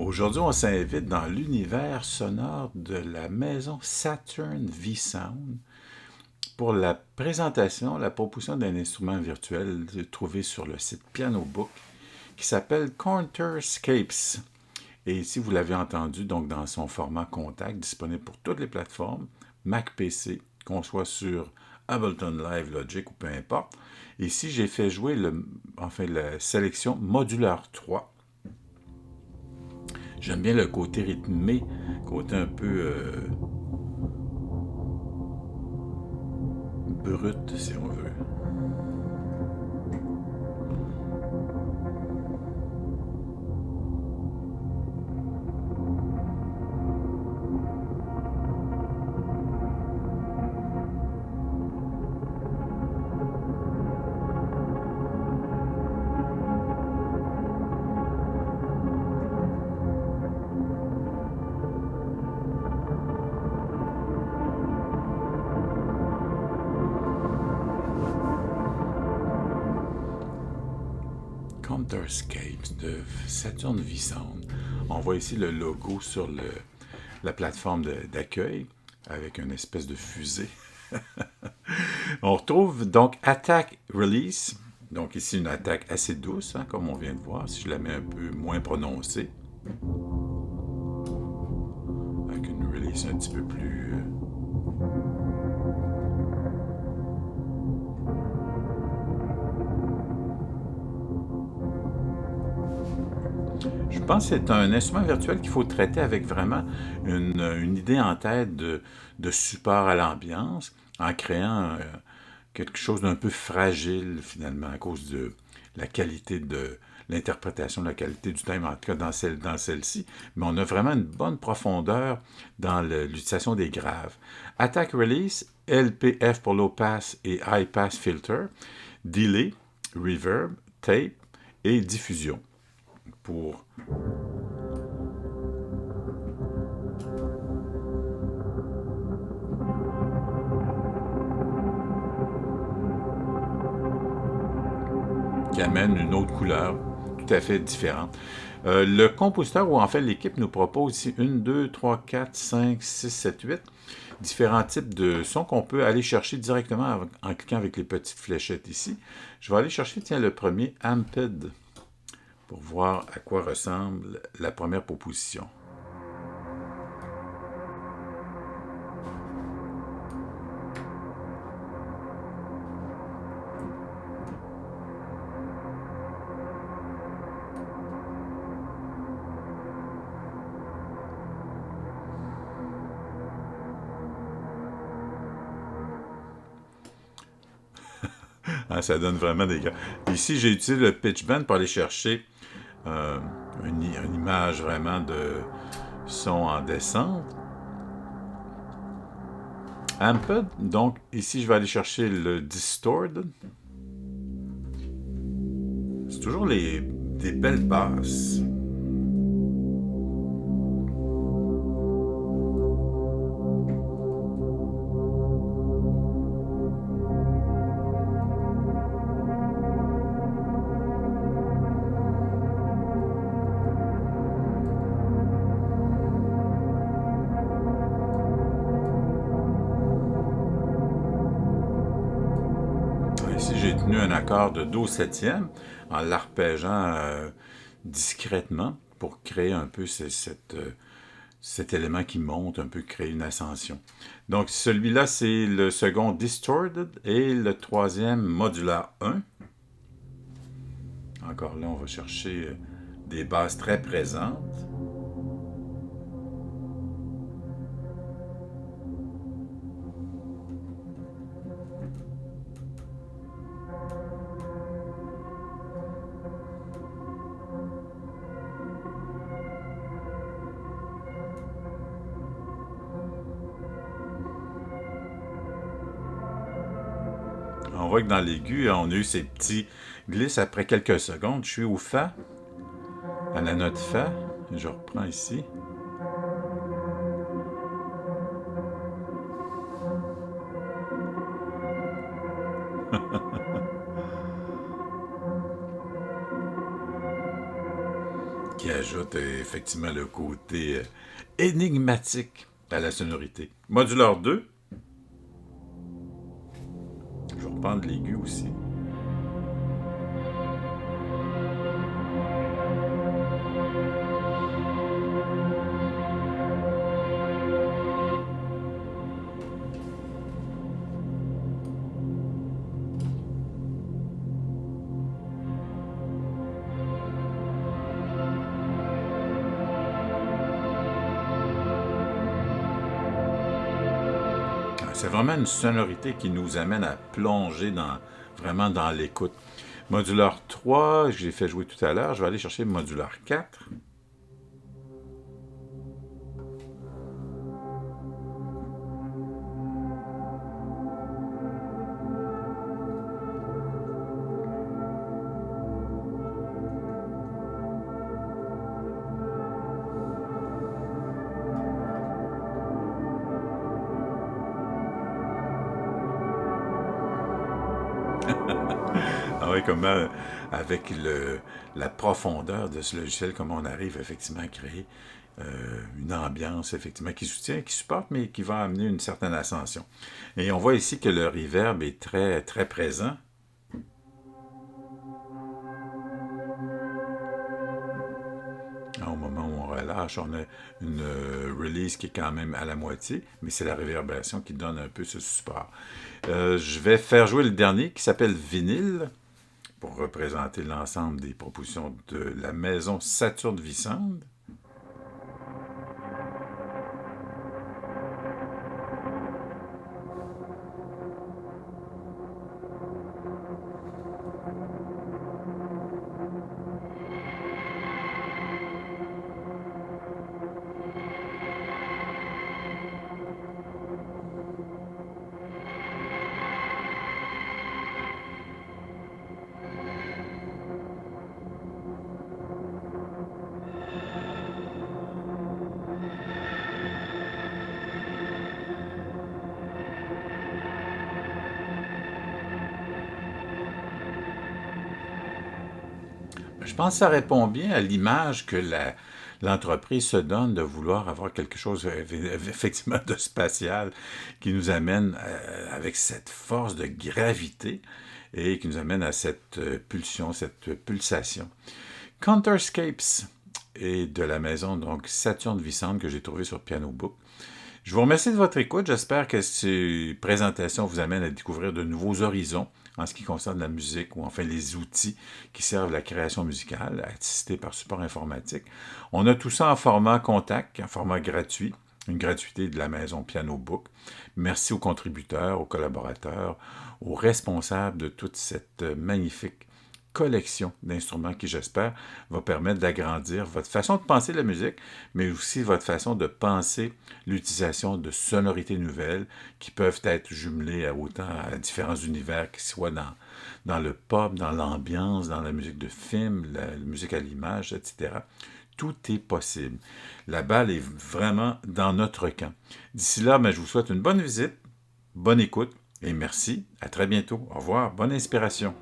Aujourd'hui, on s'invite dans l'univers sonore de la maison Saturn V-Sound pour la présentation, la proposition d'un instrument virtuel trouvé sur le site Piano Book qui s'appelle Counterscapes. Et ici, vous l'avez entendu, donc dans son format contact, disponible pour toutes les plateformes, Mac PC, qu'on soit sur Ableton Live, Logic ou peu importe. Ici, j'ai fait jouer la sélection Modular 3. J'aime bien le côté rythmé, côté un peu brut, si on veut. Counterscapes de Saturn V-Sound. On voit ici le logo sur la plateforme d'accueil avec une espèce de fusée. On retrouve donc Attack Release. Donc ici une attaque assez douce, hein, comme on vient de voir, si je la mets un peu moins prononcée. Avec une release un petit peu plus... Je pense que c'est un instrument virtuel qu'il faut traiter avec vraiment une idée en tête de support à l'ambiance, en créant quelque chose d'un peu fragile finalement à cause de la qualité de l'interprétation, de la qualité du thème, en tout cas dans celle-ci. Mais on a vraiment une bonne profondeur dans l'utilisation des graves. Attack Release, LPF pour low pass et high pass filter, delay, reverb, tape et diffusion pour qui amène une autre couleur tout à fait différente. Le compositeur, ou en fait l'équipe, nous propose ici 1, 2, 3, 4, 5, 6, 7, 8 différents types de sons qu'on peut aller chercher directement en cliquant avec les petites fléchettes ici. Je vais aller chercher, tiens, le premier, Amped, pour voir à quoi ressemble la première proposition. Hein, ça donne vraiment des gars. Ici, j'ai utilisé le pitch bend pour aller chercher une image vraiment de son en descente. Amped, donc ici, je vais aller chercher le distorted. C'est toujours des belles basses. Ici, j'ai tenu un accord de Do septième en l'arpégeant discrètement pour créer un peu cet élément qui monte, un peu créer une ascension. Donc, celui-là, c'est le second Distorted et le troisième Modular 1. Encore là, on va chercher des basses très présentes. On voit que dans l'aigu, on a eu ces petits glisses après quelques secondes. Je suis au Fa, à la note Fa. Je reprends ici. qui ajoute effectivement le côté énigmatique à la sonorité. Modulaire 2, je vais reprendre l'aigu aussi. C'est vraiment une sonorité qui nous amène à plonger vraiment dans l'écoute. Modulaire 3, je l'ai fait jouer tout à l'heure. Je vais aller chercher le modulaire 4. Ah oui, comment, avec la profondeur de ce logiciel, comment on arrive effectivement à créer une ambiance effectivement qui soutient, qui supporte, mais qui va amener une certaine ascension. Et on voit ici que le reverb est très, très présent. Au moment où on relâche, on a une release qui est quand même à la moitié, mais c'est la réverbération qui donne un peu ce support. Je vais faire jouer le dernier qui s'appelle Vinyle, pour représenter l'ensemble des propositions de la maison Saturne-Vicende. Je pense que ça répond bien à l'image que l'entreprise se donne de vouloir avoir quelque chose effectivement de spatial qui nous amène avec cette force de gravité et qui nous amène à cette pulsion, cette pulsation. Counterscapes est de la maison donc Saturne-Vicente que j'ai trouvé sur Piano Book. Je vous remercie de votre écoute. J'espère que ces présentations vous amènent à découvrir de nouveaux horizons en ce qui concerne la musique ou enfin les outils qui servent à la création musicale, assistés par support informatique. On a tout ça en format contact, en format gratuit, une gratuité de la maison Piano Book. Merci aux contributeurs, aux collaborateurs, aux responsables de toute cette magnifique collection d'instruments qui, j'espère, va permettre d'agrandir votre façon de penser la musique, mais aussi votre façon de penser l'utilisation de sonorités nouvelles qui peuvent être jumelées à différents univers, qui soient dans le pop, dans l'ambiance, dans la musique de film, la musique à l'image, etc. Tout est possible. La balle est vraiment dans notre camp. D'ici là, je vous souhaite une bonne visite, bonne écoute et merci. À très bientôt. Au revoir. Bonne inspiration.